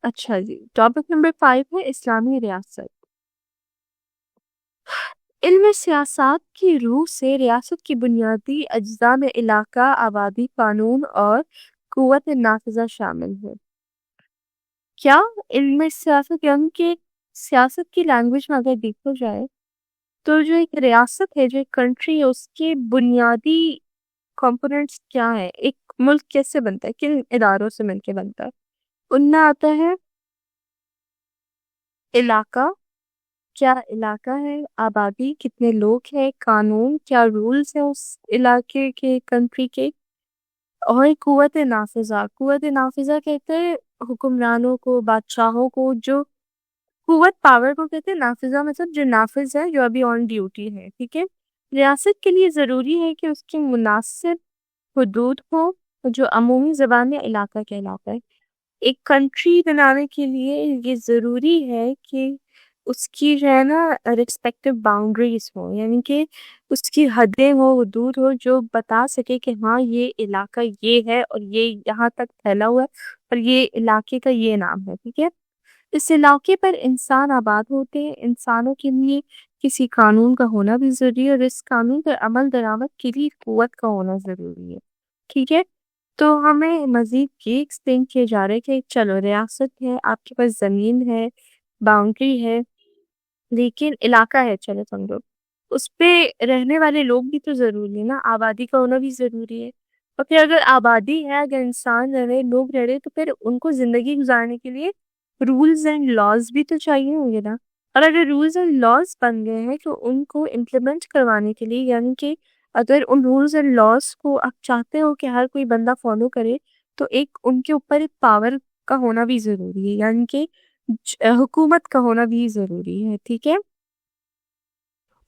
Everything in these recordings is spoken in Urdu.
اچھا جی، ٹاپک نمبر 5 ہے اسلامی ریاست۔ علم سیاست کی روح سے ریاست کی بنیادی اجزاء میں علاقہ، آبادی، قانون اور قوت نافذہ شامل ہے۔ کیا علم سیاست یعنی کہ سیاست کی لینگویج میں اگر دیکھا جائے تو جو ایک ریاست ہے، جو ایک کنٹری ہے، اس کے بنیادی کمپوننٹس کیا ہے؟ ایک ملک کیسے بنتا ہے، کن اداروں سے مل کے بنتا ہے؟ ان میں آتا ہے علاقہ، کیا علاقہ ہے، آبادی، کتنے لوگ ہیں، قانون، کیا رولز ہیں اس علاقے کے، کنٹری کے، اور قوت نافذہ۔ قوت نافذہ کہتے ہیں حکمرانوں کو، بادشاہوں کو، جو قوت پاور کو کہتے ہیں نافذہ، مطلب جو نافذ ہے، جو ابھی آن ڈیوٹی ہے، ٹھیک ہے۔ ریاست کے لیے ضروری ہے کہ اس کی مناسب حدود ہو، جو عمومی زبان میں علاقہ کہلاتا ہے۔ ایک کنٹری بنانے کے لیے یہ ضروری ہے کہ اس کی جو ہے نا ریسپیکٹیو باؤنڈریز ہو، یعنی کہ اس کی حدیں ہو، حدود ہو، جو بتا سکے کہ ہاں یہ علاقہ یہ ہے اور یہ یہاں تک پھیلا ہوا ہے اور یہ علاقے کا یہ نام ہے، ٹھیک ہے۔ اس علاقے پر انسان آباد ہوتے ہیں، انسانوں کے لیے کسی قانون کا ہونا بھی ضروری ہے اور اس قانون پر عمل درآمد کے لیے قوت کا ہونا ضروری ہے، ٹھیک ہے۔ تو ہمیں مزید یہ ایکسپلین کیا جا رہا ہے کہ چلو ریاست ہے، آپ کے پاس زمین ہے، باؤنڈری ہے، لیکن علاقہ ہے، چلو سمجھو اس پہ رہنے والے لوگ بھی تو ضروری ہے نا، آبادی کا ہونا بھی ضروری ہے۔ اور پھر اگر آبادی ہے، اگر انسان رہ رہے، لوگ رہ رہے، تو پھر ان کو زندگی گزارنے کے لیے رولز اینڈ لاز بھی تو چاہیے ہوں گے نا۔ اور اگر رولز اینڈ لاز بن گئے ہیں تو ان کو امپلیمنٹ کروانے کے لیے، یعنی کہ اگر ان رولز اینڈ لاز کو آپ چاہتے ہو کہ ہر کوئی بندہ فالو کرے، تو ایک ان کے اوپر ایک پاور کا ہونا بھی ضروری ہے، یعنی کہ حکومت کا ہونا بھی ضروری ہے، ٹھیک ہے۔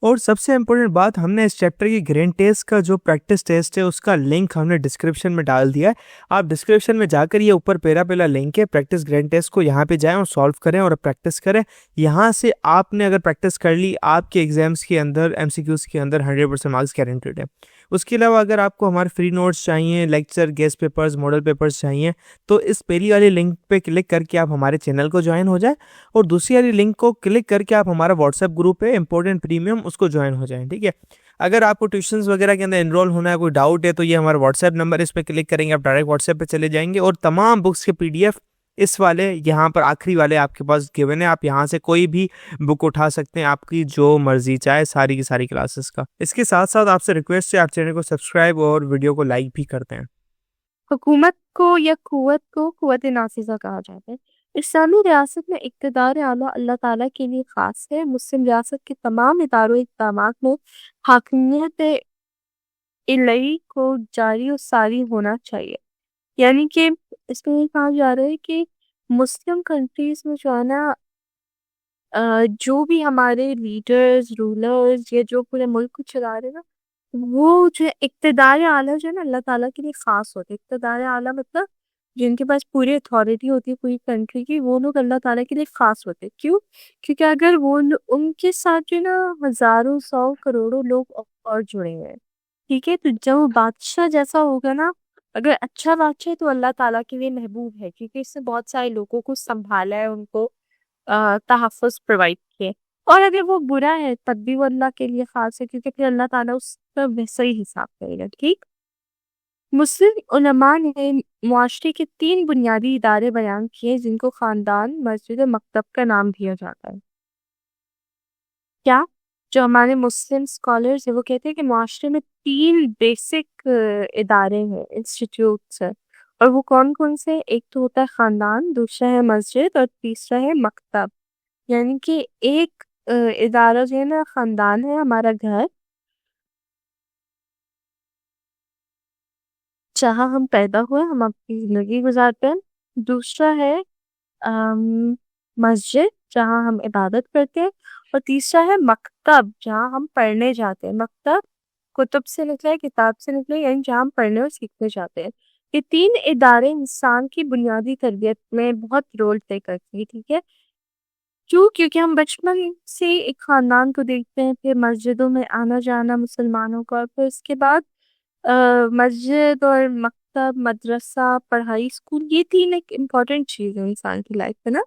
اور سب سے امپورٹنٹ بات، ہم نے اس چیپٹر کی گرین ٹیسٹ کا جو پریکٹس ٹیسٹ ہے اس کا لنک ہم نے ڈسکرپشن میں ڈال دیا ہے۔ آپ ڈسکرپشن میں جا کر یہ اوپر پہلا لنک ہے پریکٹس گرین ٹیسٹ کو، یہاں پہ جائیں اور سالو کریں اور پریکٹس کریں۔ یہاں سے آپ نے اگر پریکٹس کر لی، آپ کے ایگزامس کے اندر، ایم سی کیوز کے اندر 100% مارکس گارنٹیڈ ہے۔ اس کے علاوہ اگر آپ کو ہمارے فری نوٹس چاہیے، lecture, guest papers, model papers چاہیے، تو اس پہلی والی لنک پہ کلک کر کے آپ ہمارے چینل کو جوائن ہو جائیں، اور دوسری والی لنک کو کلک کر کے آپ ہمارا واٹس ایپ گروپ ہے امپورٹنٹ پریمیم، اس کو جوائن ہو جائیں، ٹھیک ہے۔ اگر آپ کو ٹیوشنز وغیرہ کے اندر انرول ہونا ہے، کوئی ڈاؤٹ ہے، تو یہ ہمارا واٹس ایپ نمبر، اس پہ کلک کریں گے آپ ڈائریکٹ واٹس ایپ پہ چلے جائیں گے، اور تمام بکس کے پی ڈی ایف اس والے یہاں پر آخری والے آپ کے پاس گیون ہے، آپ یہاں سے کوئی بھی بک اٹھا سکتے ہیں، آپ کی جو مرضی چاہے، ساری کی ساری کلاسز کا۔ اس کے ساتھ ساتھ آپ سے ریکویسٹ ہے، آپ چینل کو سبسکرائب اور ویڈیو کو لائک بھی کرتے ہیں۔ حکومت کو یا قوت کو قوت نافذہ کہا جاتا ہے۔ اسلامی ریاست میں اقتدار اعلیٰ اللہ تعالیٰ کے لیے خاص ہے۔ مسلم ریاست کے تمام اداروں اقدامات میں حاکمیت الہی کو جاری و ساری ہونا چاہیے، یعنی کہ اس میں یہ کہا جا رہا ہے کہ مسلم کنٹریز میں جو ہے نا جو بھی ہمارے لیڈرز، رولرز، یا جو پورے ملک کو چلا رہے نا، وہ جو اقتدار اعلیٰ جو ہے نا اللہ تعالیٰ کے لیے خاص ہوتے۔ اقتدار اعلیٰ مطلب جن کے پاس پوری اتھارٹی ہوتی ہے پوری کنٹری کی، وہ لوگ اللہ تعالیٰ کے لیے خاص ہوتے۔ کیوں؟ کیونکہ اگر وہ ان کے ساتھ جو نا ہزاروں، 100 کروڑوں لوگ اور جڑے ہیں، ٹھیک ہے، تو جب وہ بادشاہ جیسا ہوگا نا، اگر اچھا بادشاہ ہے تو اللہ تعالیٰ کے لیے محبوب ہے، کیونکہ اس نے بہت سارے لوگوں کو سنبھالا ہے، ان کو تحفظ پرووائڈ کیے۔ اور اگر وہ برا ہے تب بھی وہ اللہ کے لیے خاص ہے، کیونکہ پھر اللہ تعالیٰ اس کا ویسا ہی حساب کرے گا، ٹھیک۔ مسلم علماء نے معاشرے کے 3 بنیادی ادارے بیان کیے جن کو خاندان، مسجد اور مکتب کا نام دیا جاتا ہے۔ کیا جو ہمارے مسلم اسکالرز ہیں وہ کہتے ہیں کہ معاشرے میں 3 بیسک ادارے ہیں، انسٹیٹیوٹس ہیں، اور وہ کون کون سے؟ ایک تو ہوتا ہے خاندان، دوسرا ہے مسجد، اور تیسرا ہے مکتب۔ یعنی کہ ایک ادارہ جو ہے نا خاندان ہے، ہمارا گھر جہاں ہم پیدا ہوئے، ہم اپنی زندگی گزارتے ہیں۔ دوسرا ہے مسجد جہاں ہم عبادت کرتے ہیں، اور تیسرا ہے مکتب جہاں ہم پڑھنے جاتے ہیں۔ مکتب کتب سے نکلا ہے، کتاب سے نکلا ہے، یعنی جہاں ہم پڑھنے اور سیکھنے جاتے ہیں۔ یہ 3 ادارے انسان کی بنیادی تربیت میں بہت رول پلے کرتی ہے، ٹھیک ہے۔ کیوں؟ کیونکہ ہم بچپن سے ایک خاندان کو دیکھتے ہیں، پھر مسجدوں میں آنا جانا مسلمانوں کا، اور پھر اس کے بعد مسجد اور مکتب، مدرسہ، پڑھائی، اسکول، یہ تین ایک امپورٹنٹ چیز ہے انسان کی لائف میں نا.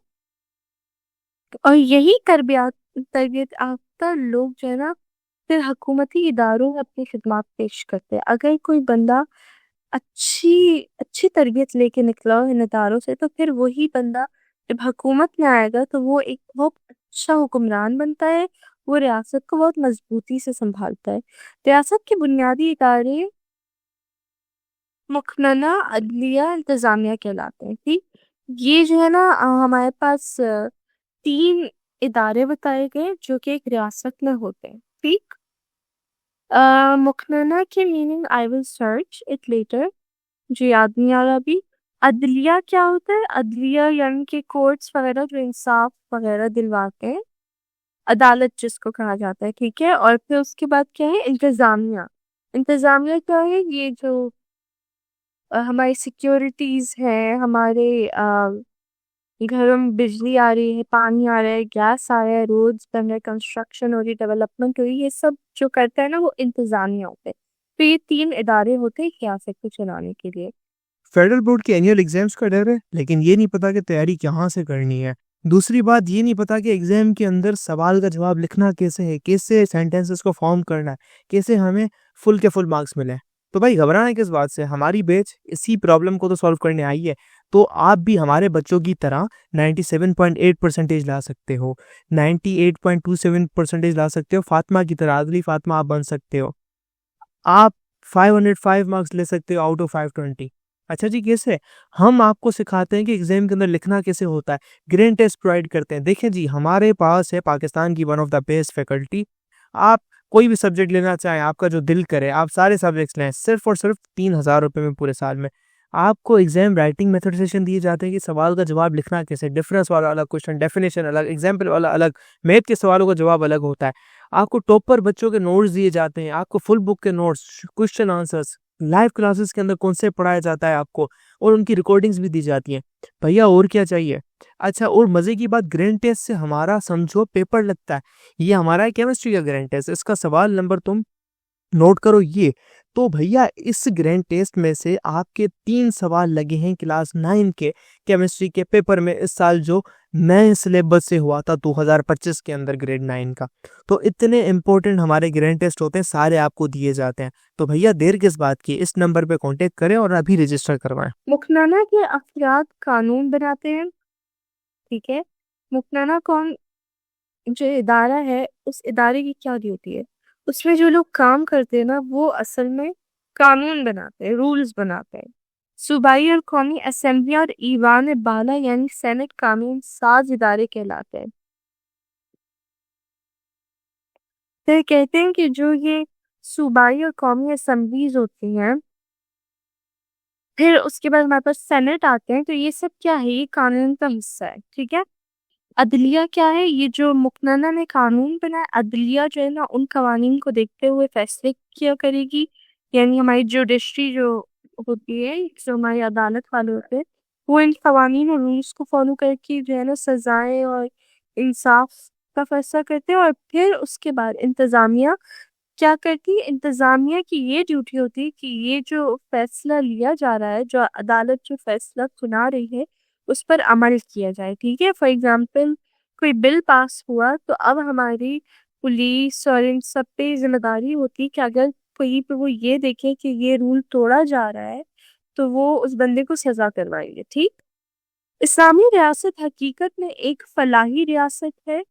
اور یہی تربیت یافتہ لوگ جو ہے نا پھر حکومتی اداروں میں اپنی خدمات پیش کرتے ہیں. اگر کوئی بندہ اچھی تربیت لے کے نکلا ہو ان اداروں سے، تو پھر وہی بندہ جب حکومت میں آئے گا تو وہ ایک بہت اچھا حکمران بنتا ہے. وہ ریاست کو بہت مضبوطی سے سنبھالتا ہے. ریاست کے بنیادی ادارے مقننہ، عدلیہ، انتظامیہ کہلاتے ہیں. ٹھیک، یہ جو ہے نا ہمارے پاس 3 ادارے بتائے گئے جو کہ ایک ریاست میں ہوتے ہیں. ٹھیک، مقننہ کی meaning I will search it later، جو یاد نہیں آ رہا ابھی. عدلیہ کیا ہوتا ہے؟ عدلیہ یعنی کہ کورٹس وغیرہ جو انصاف وغیرہ دلواتے ہیں، عدالت جس کو کہا جاتا ہے. ٹھیک ہے، اور پھر اس کے بعد کیا ہے؟ انتظامیہ. انتظامیہ کیا ہے؟ یہ جو ہماری سیکیورٹیز ہے، ہمارے گھروں میں بجلی آ رہی ہے، پانی آ رہا ہے، گیس آ رہا ہے، روڈز بن رہے، کنسٹرکشن ہو رہی، ڈیولپمنٹ ہو رہی، یہ سب جو کرتا ہے نا وہ انتظامیہ ہوتے ہیں. تو یہ 3 ادارے ہوتے ہیں ریاست کو چلانے کے لیے. فیڈرل بورڈ کے اینیول ایگزامز کا ڈر ہے، لیکن یہ نہیں پتا کہ تیاری کہاں سے کرنی ہے. دوسری بات یہ نہیں پتا کہ ایگزام کے اندر سوال کا جواب لکھنا کیسے ہے، کیسے سینٹینسز کو فارم کرنا ہے، کیسے ہمیں فل کے فل مارکس ملے. تو بھائی گھبرانا کس بات سے؟ ہماری بیچ اسی پرابلم کو تو سالو کرنے آئی ہے. تو آپ بھی ہمارے بچوں کی طرح 97.8% لا سکتے ہو، 98.27% لا سکتے ہو. فاطمہ کی طرح، عدلی فاطمہ آپ بن سکتے ہو. آپ 505 مارکس لے سکتے ہو آؤٹ آف 520. اچھا جی، کیسے؟ ہم آپ کو سکھاتے ہیں کہ ایگزام کے اندر لکھنا کیسے ہوتا ہے، گرینڈ ٹیسٹ پرووائڈ کرتے ہیں. دیکھیں جی، ہمارے پاس ہے پاکستان کی one of the best faculty. آپ کوئی بھی سبجیکٹ لینا چاہیں، آپ کا جو دل کرے آپ سارے سبجیکٹس لیں، صرف اور صرف 3,000 روپے میں پورے سال میں. آپ کو ایگزام رائٹنگ میتھڈ سیشن دیے جاتے ہیں کہ سوال کا جواب لکھنا کیسے، ڈفرینس والا الگ کوشچن، ڈیفینیشن الگ، ایگزامپل والا الگ، میتھ کے سوالوں کا جواب الگ ہوتا ہے. آپ کو ٹاپر بچوں کے نوٹس دیے جاتے ہیں، آپ کو فل بک کے notes, question answers, live classes کے اندر کانسیپٹ پڑھایا جاتا ہے آپ کو، اور ان کی ریکارڈنگز بھی دی جاتی ہیں. بھیا اور کیا چاہیے؟ اچھا، اور مزے کی بات، گرینڈ ٹیسٹ سے ہمارا سمجھو پیپر لگتا ہے. یہ ہمارا ہے کیمسٹری کا گرینڈ ٹیسٹ، اس کا سوال نمبر تم نوٹ کرو یہ. تو بھیا اس گرینڈ ٹیسٹ میں سے آپ کے 3 سوال لگے ہیں کلاس 9 کے کیمسٹری کے پیپر میں اس سال، جو نئے سلیبس سے ہوا تھا 2025 کے اندر گریڈ 9 کا. تو اتنے امپورٹنٹ ہمارے گرینڈ ٹیسٹ ہوتے ہیں، سارے آپ کو دیے جاتے ہیں. تو بھیا دیر کس بات کی، اس نمبر پہ کانٹیکٹ کریں اور ابھی رجسٹر کروائیں. مقننہ کے افراد قانون بناتے ہیں. ٹھیک ہے، مقننہ کون جو ادارہ ہے، اس ادارے کی کیا ڈیوٹی ہے؟ اس میں جو لوگ کام کرتے ہیں نا وہ اصل میں قانون بناتے ہیں، رولز بناتے ہیں. صوبائی اور قومی اسمبلی اور ایوان بالا یعنی سینٹ قانون ساز ادارے کہلاتے ہیں. پھر کہتے ہیں کہ جو یہ صوبائی اور قومی اسمبلیز ہوتی ہیں، پھر اس کے بعد ہمارے پاس سینٹ آتے ہیں. تو یہ سب کیا ہے؟ یہ قانون کا حصہ ہے. ٹھیک ہے، عدلیہ کیا ہے؟ یہ جو مقننہ نے قانون بنایا، عدلیہ جو ہے نا ان قوانین کو دیکھتے ہوئے فیصلے کیا کرے گی. یعنی ہماری جوڈیشری جو ہوتی ہے، جو ہماری عدالت والے ہوتے ہیں، وہ ان قوانین اور رولس کو فالو کر کے جو ہے نا سزائیں اور انصاف کا فیصلہ کرتے ہیں. اور پھر اس کے بعد انتظامیہ کیا کرتی ہے؟ انتظامیہ کی یہ ڈیوٹی ہوتی ہے کہ یہ جو فیصلہ لیا جا رہا ہے، جو عدالت جو فیصلہ سنا رہی ہے، اس پر عمل کیا جائے. ٹھیک ہے، فار ایگزامپل کوئی بل پاس ہوا تو اب ہماری پولیس اور ان سب پہ ذمہ داری ہوتی کہ اگر کوئی پہ وہ یہ دیکھے کہ یہ رول توڑا جا رہا ہے تو وہ اس بندے کو سزا کروائیں گے. ٹھیک، اسلامی ریاست حقیقت میں ایک فلاحی ریاست ہے.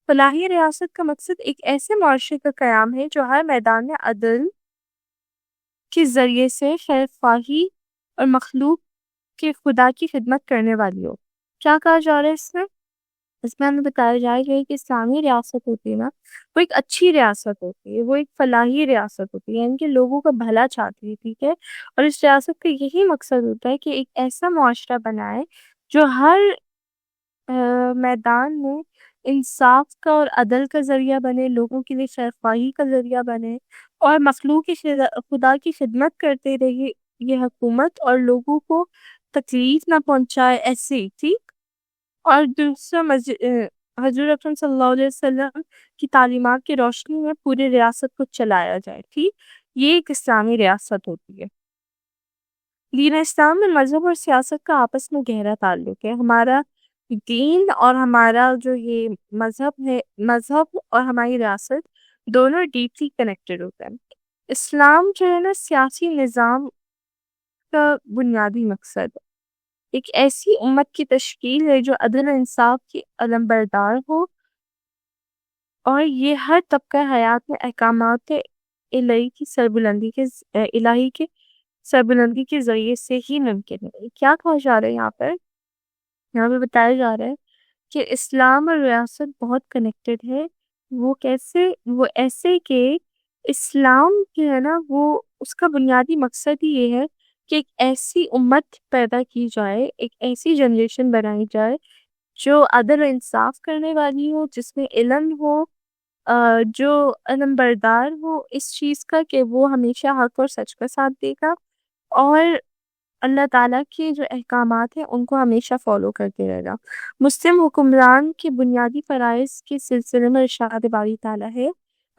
فلاحی ریاست کا مقصد ایک ایسے معاشرے کا قیام ہے جو ہر میدان میں عدل کے ذریعے سے خیر خواہی اور مخلوق کے خدا کی خدمت کرنے والی ہو. کیا کہا جا رہا ہے اس میں ہمیں بتایا جائے گا کہ اسلامی ریاست ہوتی ہے نا، وہ ایک اچھی ریاست ہوتی ہے، وہ ایک فلاحی ریاست ہوتی ہے، یعنی کہ لوگوں کا بھلا چاہتی ہے. ٹھیک ہے، اور اس ریاست کا یہی مقصد ہوتا ہے کہ ایک ایسا معاشرہ بنائے جو ہر میدان میں انصاف کا اور عدل کا ذریعہ بنے، لوگوں کے لیے خیر خواہی کا ذریعہ بنے، اور مخلوق کی خدا کی خدمت کرتے رہے یہ حکومت، اور لوگوں کو تکلیف نہ پہنچائے ایسے. ٹھیک، اور دوسرا حضور اکرم صلی اللہ علیہ وسلم کی تعلیمات کی روشنی میں پورے ریاست کو چلایا جائے. ٹھیک، یہ ایک اسلامی ریاست ہوتی ہے. دین اسلام میں مذہب اور سیاست کا آپس میں گہرا تعلق ہے۔ ہمارا دین اور ہمارا جو یہ مذہب ہے، مذہب اور ہماری ریاست دونوں ڈیپلی کنیکٹڈ ہوتے ہیں۔ اسلام جو ہے نا سیاسی نظام کا بنیادی مقصد ہے، ایک ایسی امت کی تشکیل ہے جو عدل و انصاف کی علمبردار ہو، اور یہ ہر طبقہ حیات میں احکامات الہی کی سربلندی کے ذریعے سے ہی ممکن ہے۔ کیا کہا جا رہا ہے یہاں پر؟ یہاں پہ بتایا جا رہا ہے کہ اسلام اور ریاست بہت کنیکٹڈ ہے۔ وہ کیسے؟ وہ ایسے کہ اسلام جو ہے نا وہ اس کا بنیادی مقصد ہی یہ ہے کہ ایک ایسی امت پیدا کی جائے، ایک ایسی جنریشن بنائی جائے جو عدل و انصاف کرنے والی ہو، جس میں علم ہو، جو علم بردار ہو اس چیز کا کہ وہ ہمیشہ حق اور سچ کا ساتھ دے گا، اور اللہ تعالیٰ کے جو احکامات ہیں ان کو ہمیشہ فالو کرتے رہے گا۔ مسلم حکمران کے بنیادی فرائض کے سلسلے میں ارشاد باری تعالیٰ ہے،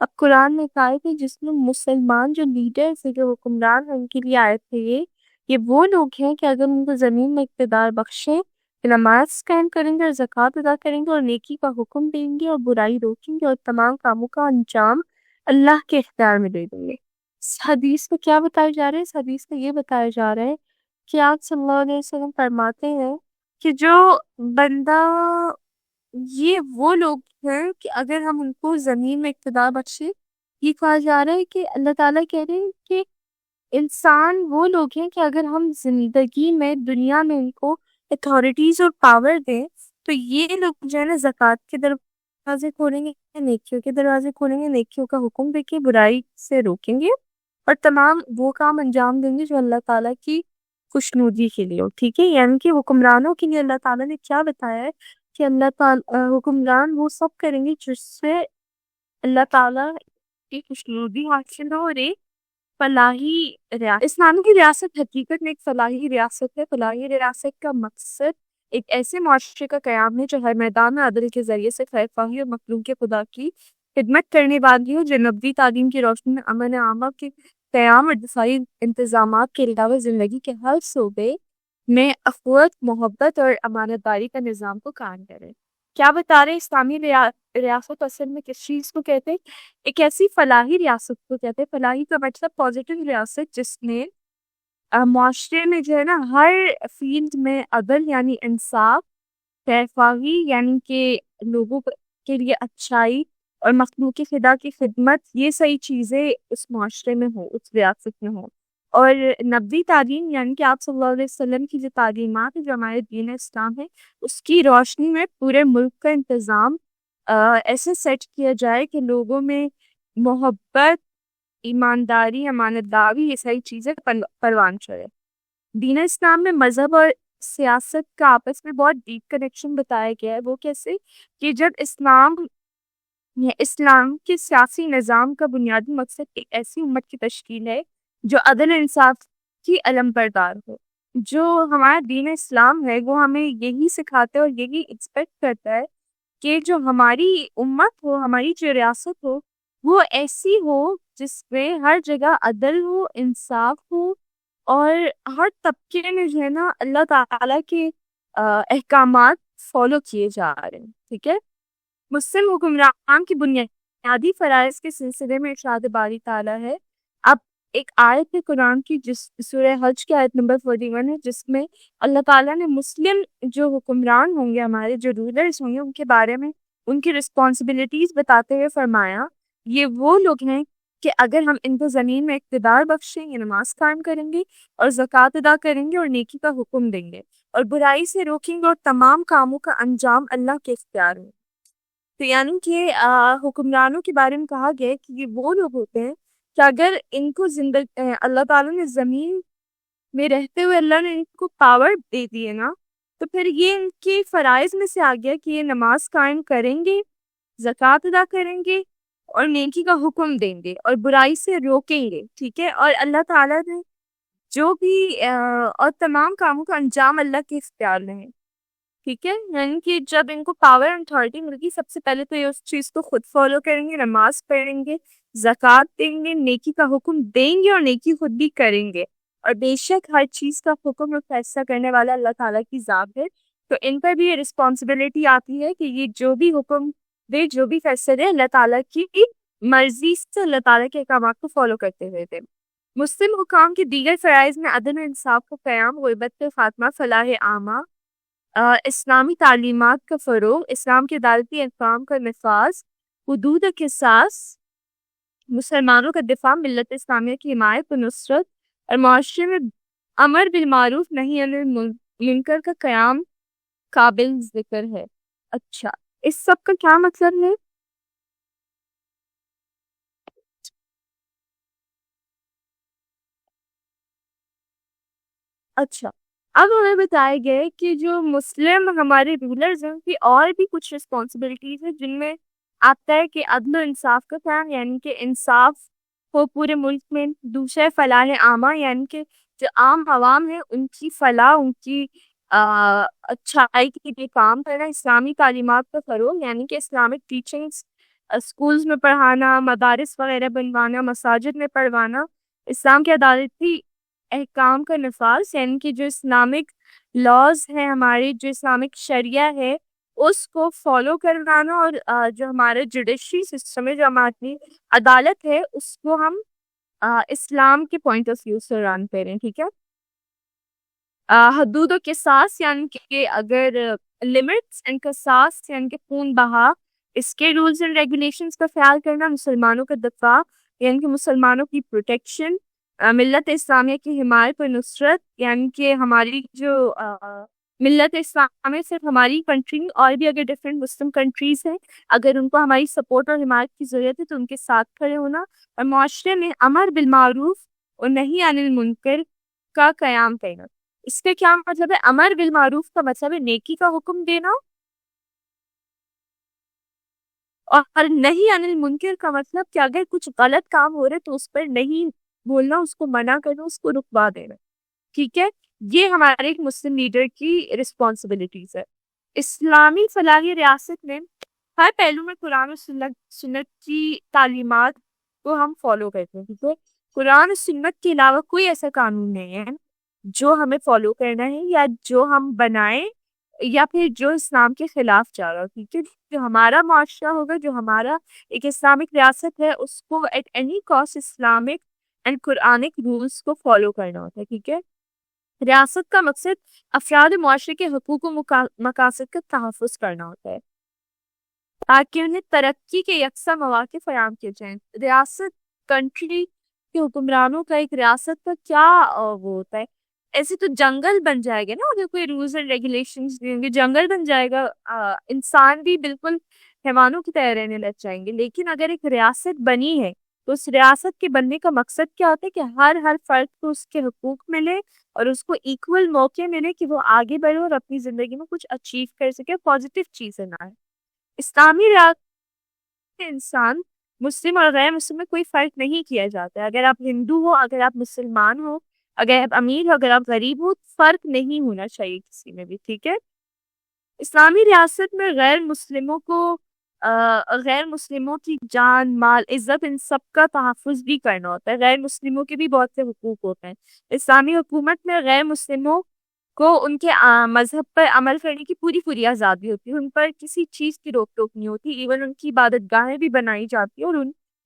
اب قرآن میں کہا ہے کہ جس میں مسلمان جو لیڈرز ہیں، جو حکمران ہیں، ان کے لیے آیت ہے یہ وہ لوگ ہیں کہ اگر ان کو زمین میں اقتدار بخشیں، نماز قائم کریں گے اور زکوٰۃ ادا کریں گے اور نیکی کا حکم دیں گے اور برائی روکیں گے اور تمام کاموں کا انجام اللہ کے اختیار میں دے دیں گے۔ اس حدیث میں کیا بتایا جا رہا ہے؟ اس حدیث میں یہ بتایا جا رہا ہے کہ آپ صلی اللہ علیہ وسلم فرماتے ہیں کہ جو بندہ، یہ وہ لوگ ہیں کہ اگر ہم ان کو زمین میں اقتدار بخشیں، یہ کہا جا رہا ہے کہ اللہ تعالیٰ کہہ رہے ہیں کہ انسان وہ لوگ ہیں کہ اگر ہم زندگی میں دنیا میں ان کو اتھارٹیز اور پاور دیں تو یہ لوگ جو ہے نا زکوٰۃ کے دروازے کھولیں گے، نیکیوں کے دروازے کھولیں گے، نیکیوں کا حکم دے کے برائی سے روکیں گے اور تمام وہ کام انجام دیں گے جو اللہ تعالیٰ کی خوشنودی کے لیے ہو۔ ٹھیک ہے، یعنی کہ حکمرانوں کے لیے اللہ تعالیٰ نے کیا بتایا ہے کہ اللہ تعالیٰ حکمران وہ سب کریں گے جس سے اللہ تعالیٰ کی خوشنودی حاصل ہو، اور ایک فلاحی ریاست۔ اسلام کی ریاست حقیقت میں ایک فلاحی ریاست ہے۔ فلاحی ریاست کا مقصد ایک ایسے معاشرے کا قیام ہے جو ہر میدان میں عدل کے ذریعے سے خیر خواہی اور مخلوق خدا کی خدمت کرنے والی ہو، جو نبوی تعلیم کی روشنی میں امن عامہ کے قیام اور دفاعی انتظامات کے علاوہ زندگی کے ہر شعبے میں اخوت، محبت اور امانت داری کا نظام کو قائم کرے۔ کیا بتا رہے اسلامی ریاست اصل میں کس چیز کو کہتے ہیں؟ ایک ایسی فلاحی ریاست کو کہتے ہیں۔ فلاحی کا مطلب پازیٹیو ریاست جس میں معاشرے میں جو ہے نا ہر فیلڈ میں عدل یعنی انصاف، خیرخواہی یعنی کہ لوگوں کے لیے اچھائی اور مخلوق خدا کی خدمت، یہ صحیح چیزیں اس معاشرے میں ہوں، اس ریاست میں ہوں۔ اور نبوی تعلیم یعنی کہ آپ صلی اللہ علیہ وسلم کی جو تعلیمات ہیں، جو ہمارے دین اسلام ہے، اس کی روشنی میں پورے ملک کا انتظام ایسے سیٹ کیا جائے کہ لوگوں میں محبت، ایمانداری، امانت داری، یہ ساری چیزیں پروان چڑھے۔ دین اسلام میں مذہب اور سیاست کا آپس میں بہت ڈیپ کنیکشن بتایا گیا ہے۔ وہ کیسے؟ کہ جب اسلام کے سیاسی نظام کا بنیادی مقصد ایک ایسی امت کی تشکیل ہے جو عدل انصاف کی علم بردار ہو۔ جو ہمارا دین اسلام ہے وہ ہمیں یہی سکھاتا ہے اور یہی ایکسپیکٹ کرتا ہے کہ جو ہماری امت ہو، ہماری جو ریاست ہو، وہ ایسی ہو جس میں ہر جگہ عدل ہو، انصاف ہو، اور ہر طبقے میں جو ہے نا اللہ تعالیٰ کے احکامات فالو کیے جا رہے ہیں۔ ٹھیک ہے، مسلم حکمران کی بنیادی فرائض کے سلسلے میں ارشاد باری تعالیٰ ہے۔ اب ایک آیت ہے قرآن کی جس سورہ حج کی آیت نمبر 41 ہے، جس میں اللہ تعالیٰ نے مسلم جو حکمران ہوں گے، ہمارے جو رولرز ہوں گے، ان کے بارے میں ان کی رسپانسبلٹیز بتاتے ہوئے فرمایا یہ وہ لوگ ہیں کہ اگر ہم ان کو زمین میں اقتدار بخشیں گے، نماز قائم کریں گے اور زکوٰۃ ادا کریں گے اور نیکی کا حکم دیں گے اور برائی سے روکیں گے اور تمام کاموں کا انجام اللہ کے اختیار میں۔ تو یعنی کہ حکمرانوں کے بارے میں کہا گیا کہ یہ وہ لوگ ہوتے ہیں کہ اگر ان کو اللہ تعالیٰ نے زمین میں رہتے ہوئے اللہ نے ان کو پاور دے دی ہے نا، تو پھر یہ ان کے فرائض میں سے آ گیا کہ یہ نماز قائم کریں گے، زکوٰۃ ادا کریں گے اور نیکی کا حکم دیں گے اور برائی سے روکیں گے۔ ٹھیک ہے، اور اللہ تعالیٰ نے جو بھی اور تمام کاموں کا انجام اللہ کے اختیار میں ہے۔ ٹھیک ہے، یعنی کہ جب ان کو پاور اینڈ اتھارٹی ملتی، سب سے پہلے تو یہ اس چیز کو خود فالو کریں گے، نماز پڑھیں گے، زکوٰۃ دیں گے، نیکی کا حکم دیں گے اور نیکی خود بھی کریں گے، اور بے شک ہر چیز کا حکم اور فیصلہ کرنے والا اللہ تعالیٰ کی ذات ہے، تو ان پر بھی یہ رسپانسبلٹی آتی ہے کہ یہ جو بھی حکم دے، جو بھی فیصلہ دے، اللہ تعالیٰ کی مرضی سے اللہ تعالیٰ کے احکامات کو فالو کرتے ہوئے تھے۔ مسلم حکام کے دیگر فرائض میں عدل و انصاف کا قیام، غربت کا خاتمہ، فلاح عامہ، اسلامی تعلیمات کا فروغ، اسلام کے عدالتی احکام کا نفاذ، حدود و قصاص، مسلمانوں کا دفاع، ملت اسلامیہ کی حمایت و نصرت، اور معاشرے میں امر بالمعروف نہی عن المنکر کا قیام قابل ذکر ہے۔ اچھا، اس سب کا کیا مطلب ہے؟ اچھا، اب ہمیں بتایا گیا ہے کہ جو مسلم ہمارے رولرز ہیں ان کی اور بھی کچھ رسپانسبلٹیز ہیں، جن میں آتا ہے کہ عدل و انصاف کا قیام، یعنی کہ انصاف ہو پورے ملک میں۔ دوسرا فلاح عامہ، یعنی کہ جو عام عوام ہے ان کی فلاح، ان کی اچھائی کے لیے کام کرنا۔ اسلامی تعلیمات کا فروغ، یعنی کہ اسلامک ٹیچنگز اسکولز میں پڑھانا، مدارس وغیرہ بنوانا، مساجد میں پڑھوانا۔ اسلام کے عدالتی احکام کا نفاذ، یعنی کہ جو اسلامک لاز ہیں ہمارے، جو اسلامک شریعہ ہے اس کو فالو کروانا، اور جو ہمارا جوڈیشری سسٹم ہے، جو ہماری عدالت ہے، اس کو ہم اسلام کے پوائنٹ آف ویو سے رن کریں، ٹھیک ہے۔ حدود و قصاص، یعنی کہ اگر لمٹس اینڈ قصاص، یعنی کہ خون بہا، اس کے رولز اینڈ ریگولیشنز کا خیال کرنا۔ مسلمانوں کا دفاع، یعنی کہ مسلمانوں کی پروٹیکشن۔ ملت اسلامیہ کی حمایت و نصرت، یعنی کہ ہماری جو ملت اسلامیہ صرف ہماری کنٹری نہیں، اور بھی اگر ڈفرینٹ مسلم کنٹریز ہیں، اگر ان کو ہماری سپورٹ اور حمایت کی ضرورت ہے تو ان کے ساتھ کھڑے ہونا۔ اور معاشرے میں امر بالمعروف اور نہی عن المنکر کا قیام کرنا۔ اس کا کیا مطلب ہے؟ امر بالمعروف کا مطلب ہے نیکی کا حکم دینا، اور نہی عن المنکر کا مطلب کہ اگر کچھ غلط کام ہو رہا ہے تو اس پر نہیں بولنا، اس کو منع کرنا، اس کو رکوا دینا، ٹھیک ہے۔ یہ ہمارے ایک مسلم لیڈر کی رسپانسبلٹیز ہے۔ اسلامی فلاحی ریاست میں ہر پہلو میں قرآن و سنت کی تعلیمات کو ہم فالو کرتے ہیں، ٹھیک ہے۔ قرآن و سنت کے علاوہ کوئی ایسا قانون نہیں ہے جو ہمیں فالو کرنا ہے، یا جو ہم بنائیں، یا پھر جو اسلام کے خلاف جا رہا ہو، ٹھیک ہے۔ جو ہمارا معاشرہ ہوگا، جو ہمارا ایک اسلامک ریاست ہے، اس کو at any cost Islamic and Quranic rules کو فالو کرنا ہوتا ہے، ٹھیک ہے۔ ریاست کا مقصد افراد معاشرے کے حقوق و مقاصد کا تحفظ کرنا ہوتا ہے تاکہ انہیں ترقی کے یکساں مواقع فراہم کیے جائیں۔ ریاست کنٹری کے حکمرانوں کا ایک ریاست کا کیا وہ ہوتا ہے؟ ایسے تو جنگل بن جائے گا نا، اگر کوئی رولز اینڈ ریگولیشنز دیں گے، جنگل بن جائے گا، انسان بھی بالکل حیوانوں کی طرح رہنے لگ جائیں گے۔ لیکن اگر ایک ریاست بنی ہے تو اس ریاست کے بننے کا مقصد کیا ہوتا ہے کہ ہر فرد کو اس کے حقوق ملے، اور اس کو ایکول موقع ملے کہ وہ آگے بڑھے اور اپنی زندگی میں کچھ اچیو کر سکے، پازیٹیو چیزیں نہ ہے۔ اسلامی ریاست میں انسان مسلم اور غیر مسلم میں کوئی فرق نہیں کیا جاتا ہے۔ اگر آپ ہندو ہو، اگر آپ مسلمان ہو، اگر آپ امیر ہو، اگر آپ غریب ہو، فرق نہیں ہونا چاہیے کسی میں بھی، ٹھیک ہے۔ اسلامی ریاست میں غیر مسلموں کی جان، مال، عزت، ان سب کا تحفظ بھی کرنا ہوتا ہے۔ غیر مسلموں کے بھی بہت سے حقوق ہوتے ہیں۔ اسلامی حکومت میں غیر مسلموں کو ان کے مذہب پر عمل کرنے کی پوری آزادی ہوتی ہے، ان پر کسی چیز کی روک ٹوک نہیں ہوتی، ایون ان کی عبادت گاہیں بھی بنائی جاتی ہیں، اور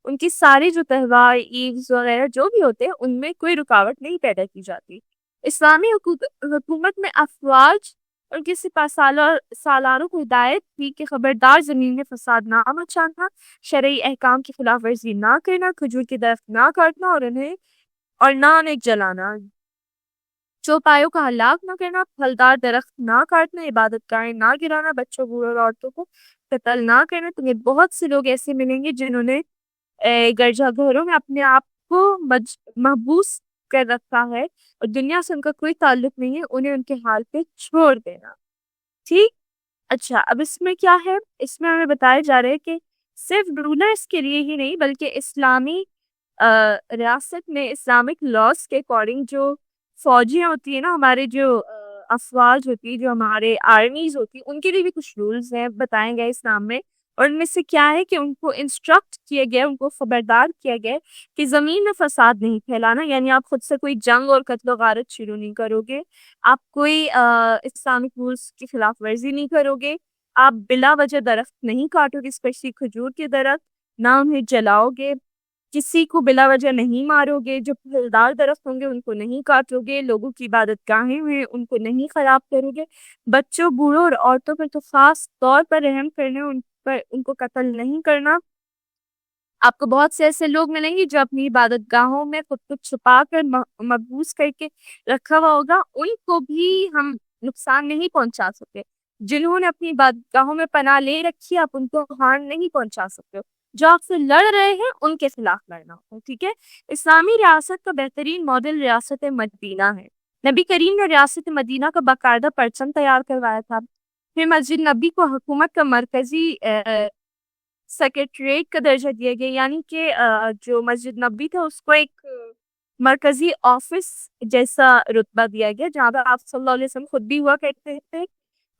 ان کی سارے جو تہوار، عیدز وغیرہ جو بھی ہوتے ہیں ان میں کوئی رکاوٹ نہیں پیدا کی جاتی۔ اسلامی حکومت میں افواج اور کسی سالاروں کو ہدایت تھی کہ خبردار زمین میں فساد نہ مچانا، شرعی احکام کی خلاف ورزی نہ کرنا، کھجور کے درخت نہ کاٹنا اور نہ انہیں جلانا، چوپایوں کا ہلاک نہ کرنا، پھلدار درخت نہ کاٹنا، عبادت گاہیں نہ گرانا، بچوں، بوڑھوں اور عورتوں کو قتل نہ کرنا۔ تمہیں بہت سے لوگ ایسے ملیں گے جنہوں نے گرجا گھروں میں اپنے آپ کو محبوس کر رکھا ہے اور دنیا سے ان کا کوئی تعلق نہیں ہے، انہیں ان کے حال پہ چھوڑ دینا، ٹھیک۔ اچھا، اب اس میں کیا ہے؟ اس میں ہمیں بتایا جا رہا ہے کہ صرف رولرز کے لیے ہی نہیں بلکہ اسلامی ریاست میں اسلامک لاز کے اکارڈنگ جو فوجیاں ہوتی ہیں نا، ہمارے جو افواج ہوتی ہے، جو ہمارے آرمیز ہوتی ہیں، ان کے لیے بھی کچھ رولز ہیں بتائے گئے اسلام میں، اور ان میں سے کیا ہے کہ ان کو انسٹرکٹ کیا گیا، ان کو خبردار کیا گیا کہ زمین میں فساد نہیں پھیلانا، یعنی آپ خود سے کوئی جنگ اور قتل و غارت شروع نہیں کرو گے، آپ کوئی اسلامک رولس کی خلاف ورزی نہیں کرو گے، آپ بلا وجہ درخت نہیں کاٹو گے، اسپیشلی کھجور کے درخت، نہ انہیں جلاؤ گے، کسی کو بلا وجہ نہیں مارو گے، جو پھلدار درخت ہوں گے ان کو نہیں کاٹو گے، لوگوں کی عبادت گاہیں ہیں ان کو نہیں خراب کرو گے، بچوں، بوڑھوں اور عورتوں پر تو خاص طور پر رحم کرنے، ان کو قتل نہیں کرنا۔ آپ کو بہت سے ایسے لوگ ملیں گے جو اپنی عبادت گاہوں میں خود کو چھپا کر محبوس کر کے رکھا ہوا ہوگا، ان کو بھی ہم نقصان نہیں پہنچا سکتے۔ جنہوں نے اپنی عبادت گاہوں میں پناہ لے رکھی، آپ ان کو ہارم نہیں پہنچا سکتے ہو۔ جو آپ سے لڑ رہے ہیں ان کے خلاف لڑنا ہو، ٹھیک ہے۔ اسلامی ریاست کا بہترین ماڈل ریاست مدینہ ہے۔ نبی کریم نے ریاست مدینہ کا باقاعدہ پرچم تیار کروایا تھا، پھر مسجد نبی کو حکومت کا مرکزی سیکریٹریٹ کا درجہ دیا گیا، یعنی کہ جو مسجد نبی تھا اس کو ایک مرکزی آفس جیسا رتبہ دیا گیا، جہاں پہ آپ صلی اللہ علیہ وسلم خود بھی ہوا کرتے تھے،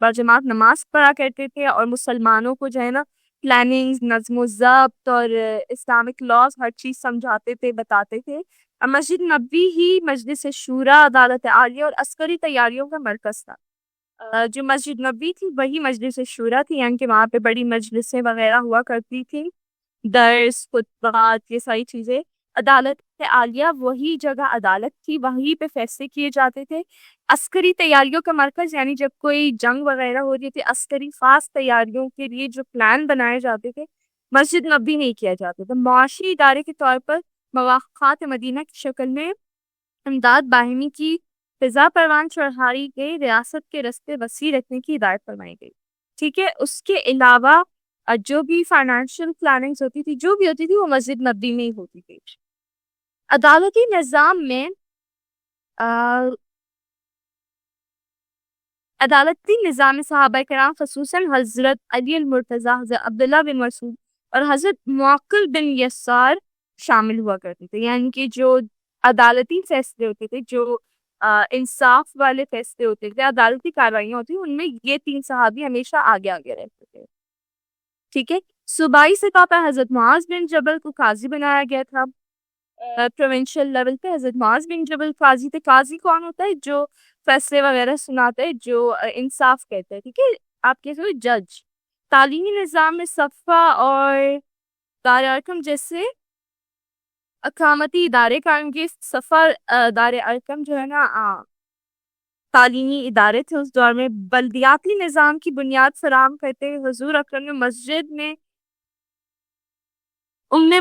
باجماعت نماز پڑھا کرتے تھے، اور مسلمانوں کو جو ہے نا پلاننگ، نظم و ضبط اور اسلامک لاز ہر چیز سمجھاتے تھے، بتاتے تھے۔ اور مسجد نبی ہی مجلس شورا، عدالت عالیہ اور عسکری تیاریوں کا مرکز تھا۔ جو مسجد نبی تھی وہی مجلس شورا تھی، یعنی کہ وہاں پہ بڑی مجلسیں وغیرہ ہوا کرتی تھی، درس، خطبات، یہ ساری چیزیں۔ عدالت عالیہ وہی جگہ عدالت تھی، وہیں پہ فیصلے کیے جاتے تھے۔ عسکری تیاریوں کا مرکز، یعنی جب کوئی جنگ وغیرہ ہو رہی تھی، عسکری خاص تیاریوں کے لیے جو پلان بنائے جاتے تھے مسجد نبی نہیں کیا جاتا تھا۔ معاشی ادارے کے طور پر مواقعات مدینہ کی شکل میں امداد باہمی کی فضا پروان چڑھائی گئی، ریاست کے رستے وسیع رکھنے کی ہدایت فرمائی گئی، ٹھیک ہے۔ اس کے علاوہ جو بھی فائنینشیل پلاننگز ہوتی تھی، جو بھی ہوتی تھی، وہ مسجد نبی میں ہی ہوتی تھی۔ عدالتی نظام میں صحابہ کرام خصوصاً حضرت علی المرتضیٰ، حضرت عبداللہ بن مسعود اور حضرت معقل بن یسار شامل ہوا کرتے تھے، یعنی کہ جو عدالتی فیصلے ہوتے تھے، جو انصاف والے فیصلے ہوتے تھے، عدالتی کاروائیاں ہوتی ان میں یہ تین صحابی ہمیشہ آگے آگے رہتے تھے، ٹھیک ہے۔ صوبائی سطح پر حضرت معاذ بن جبل کو قاضی بنایا گیا تھا۔ پروونشل لیول پہ حضرت معاذ بن جبل قاضی تھے۔ قاضی کون ہوتا ہے؟ جو فیصلے وغیرہ سناتے ہیں، جو انصاف کہتے ہیں، ٹھیک ہے، آپ کہتے ہو جج۔ تعلیمی نظام میں صفا اور دار ارقم جیسے اقامتی ادارے قائم کیے۔ صفا، دار ارقم جو ہے نا تعلیمی ادارے تھے اس دور میں۔ بلدیاتی نظام کی بنیاد فراہم کرتے ہوئے حضور اکرم نے مسجد میں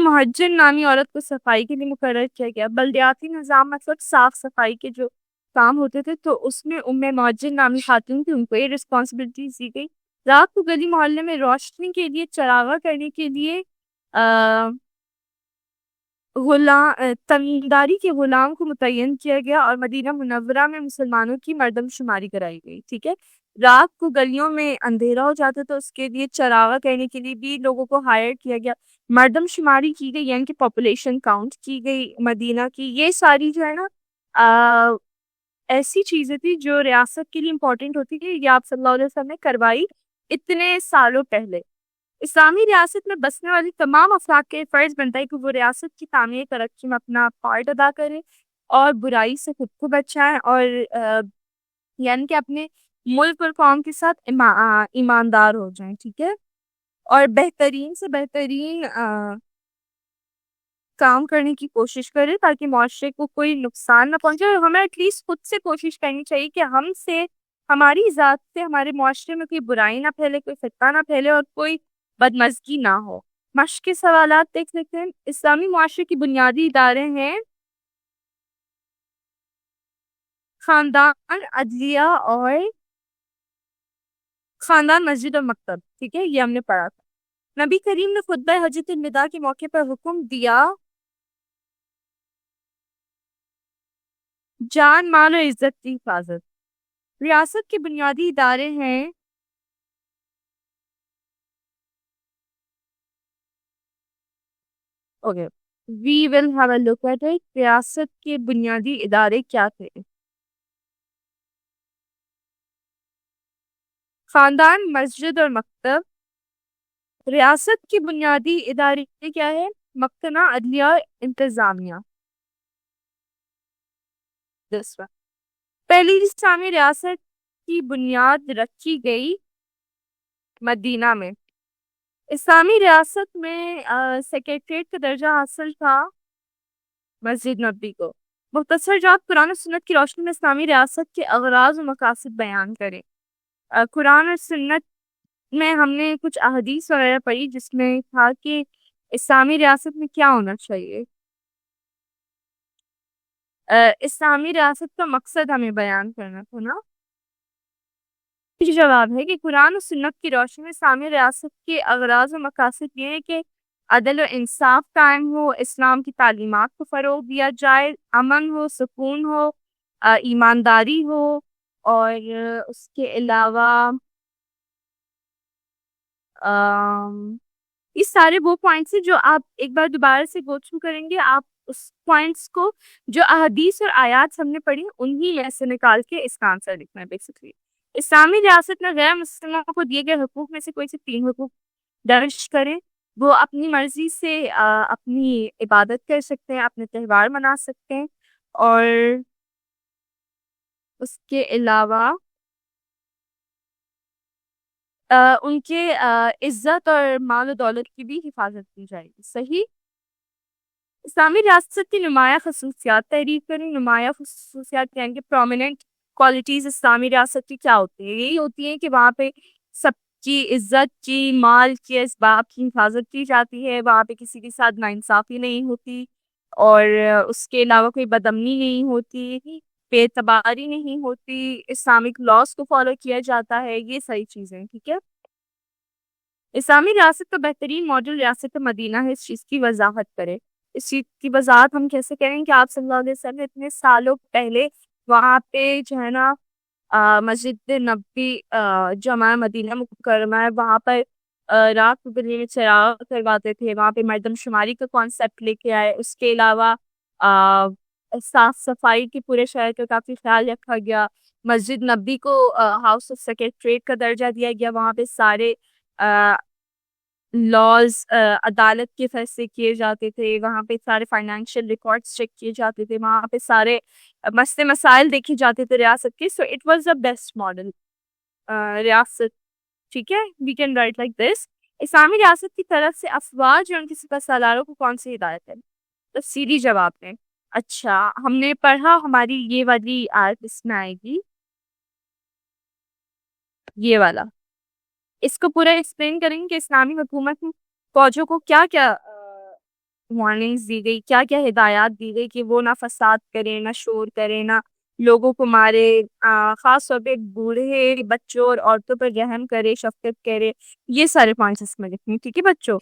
مہجن نامی عورت کو صفائی کے لیے مقرر کیا گیا۔ بلدیاتی نظام مطلب صاف صفائی کے جو کام ہوتے تھے، تو اس میں مہجن نامی خاتون تھی، ان کو یہ رسپانسبلٹی دی گئی۔ رات کو گلی محلے میں روشنی کے لیے چراغاں کرنے کے لیے تمیمداری کے غلام کو متعین کیا گیا، اور مدینہ منورہ میں مسلمانوں کی مردم شماری کرائی گئی، ٹھیک ہے۔ رات کو گلیوں میں اندھیرا ہو جاتا تو اس کے لیے چراغاں کرنے کے لیے بھی لوگوں کو ہائر کیا گیا۔ مردم شماری کی گئی، یعنی کہ پاپولیشن کاؤنٹ کی گئی مدینہ کی۔ یہ ساری جو ہے نا ایسی چیزیں تھی جو ریاست کے لیے امپورٹنٹ ہوتی تھی، یہ آپ صلی اللہ علیہ وسلم نے کروائی اتنے سالوں پہلے۔ اسلامی ریاست میں بسنے والی تمام افراد کے فرض بنتا ہے کہ وہ ریاست کی تعمیر ترقی میں اپنا پارٹ ادا کریں اور برائی سے خود کو بچائیں، اور یعنی کہ اپنے ملک اور قوم کے ساتھ ایماندار ہو جائیں، ٹھیک ہے، اور بہترین سے بہترین کام کرنے کی کوشش کرے تاکہ معاشرے کو کوئی نقصان نہ پہنچے۔ اور ہمیں ایٹ لیسٹ خود سے کوشش کرنی چاہیے کہ ہم سے، ہماری ذات سے ہمارے معاشرے میں کوئی برائی نہ پھیلے، کوئی فتنہ نہ پھیلے، اور کوئی بدمزگی نہ ہو۔ مشق کے سوالات دیکھ لیتے ہیں۔ اسلامی معاشرے کی بنیادی ادارے ہیں خاندان، عدلیہ اور خاندان، مسجد اور مکتب، ٹھیک ہے، یہ ہم نے پڑھا تھا۔ نبی کریم نے خطبہ حجۃ الوداع کے موقع پر حکم دیا جان، مال اور عزت کی حفاظت۔ ریاست کے بنیادی ادارے ہیں okay, we will have a look at it. ریاست کے بنیادی ادارے کیا تھے؟ خاندان، مسجد اور مکتب، ریاست کی بنیادی ادارے کیا ہے؟ مقتنع عدلیہ انتظامیہ. دوسرا، پہلی اسلامی ریاست کی بنیاد رکھی گئی مدینہ میں. اسلامی ریاست میں سیکریٹریٹ کا درجہ حاصل تھا مسجد نبی کو. مختصر جات قرآن و سنت کی روشنی میں اسلامی ریاست کے اغراض و مقاصد بیان کریں. قرآن اور سنت میں ہم نے کچھ احادیث وغیرہ پڑھی جس میں تھا کہ اسلامی ریاست میں کیا ہونا چاہیے. اسلامی ریاست کا مقصد ہمیں بیان کرنا تھا نا. جواب ہے کہ قرآن و سنت کی روشنی میں اسلامی ریاست کے اغراض و مقاصد یہ ہے کہ عدل و انصاف قائم ہو، اسلام کی تعلیمات کو فروغ دیا جائے، امن ہو، سکون ہو، ایمانداری ہو، اور اس کے علاوہ یہ سارے وہ پوائنٹس ہیں جو آپ ایک بار دوبارہ سے گو تھرو کریں گے. آپ اس پوائنٹس کو جو احادیث اور آیات ہم نے پڑھی انہی میں سے نکال کے اس کا آنسر لکھنا ہے بیسکلی. اسلامی ریاست میں غیر مسلموں کو دیے گئے حقوق میں سے کوئی سے 3 حقوق درج کریں. وہ اپنی مرضی سے اپنی عبادت کر سکتے ہیں، اپنے تہوار منا سکتے ہیں، اور اس کے علاوہ ان کے عزت اور مال و دولت کی بھی حفاظت کی جائے گی. صحیح. اسلامی ریاست کی نمایاں خصوصیات تعریف کریں. نمایاں خصوصیات یعنی کہ پرومیننٹ کوالٹیز اسلامی ریاست کی کیا ہوتی ہیں؟ یہی ہوتی ہیں کہ وہاں پہ سب کی عزت کی، مال کی، اسباب کی حفاظت کی جاتی ہے، وہاں پہ کسی کے ساتھ ناانصافی نہیں ہوتی، اور اس کے علاوہ کوئی بدامنی نہیں ہوتی، بے اعتباری نہیں ہوتی، اسلامک لاس کو فالو کیا جاتا ہے. یہ صحیح چیزیں. ٹھیک ہے. اسلامی ریاست کا بہترین ماڈل ریاست مدینہ ہے. اس چیز کی وضاحت کرے. اس چیز کی وضاحت ہم کیسے کریں کہ آپ صلی اللہ علیہ وسلم نے اتنے سالوں پہلے وہاں پہ جو ہے نا مسجد نبی جامع مدینہ مکرمہ ہے، وہاں پر رات کو گلی میں چراغ کرواتے تھے، وہاں پہ مردم شماری کا کانسیپٹ لے کے آئے. اس کے علاوہ صاف صفائی کی پورے شہر کا کافی خیال رکھا گیا. مسجد نبی کو ہاؤس آف سیکریٹریٹ کا درجہ دیا گیا. وہاں پہ سارے لاز عدالت کے فیصلے کیے جاتے تھے، وہاں پہ سارے فائنینشیل ریکارڈز چیک کیے جاتے تھے، وہاں پہ سارے مسئلے مسائل دیکھے جاتے تھے ریاست کے. So it was the best model ریاست. ٹھیک ہے. We can write like this. اسلامی ریاست کی طرف سے افواج اور ان کے سپہ سالاروں کو کون سی ہدایت ہے؟ تفصیلی جواب میں اچھا ہم نے پڑھا، ہماری یہ والی آیت اس میں آئے گی، یہ والا. اس کو پورا ایکسپلین کریں کہ اسلامی حکومت میں فوجوں کو کیا کیا وارننگز دی گئی، کیا کیا ہدایات دی گئی کہ وہ نہ فساد کرے، نہ شور کرے، نہ لوگوں کو مارے، خاص طور پہ بوڑھے بچوں اور عورتوں پر رحم کرے، شفقت کرے. یہ سارے پوائنٹس اس میں لکھیں. ٹھیک ہے بچوں.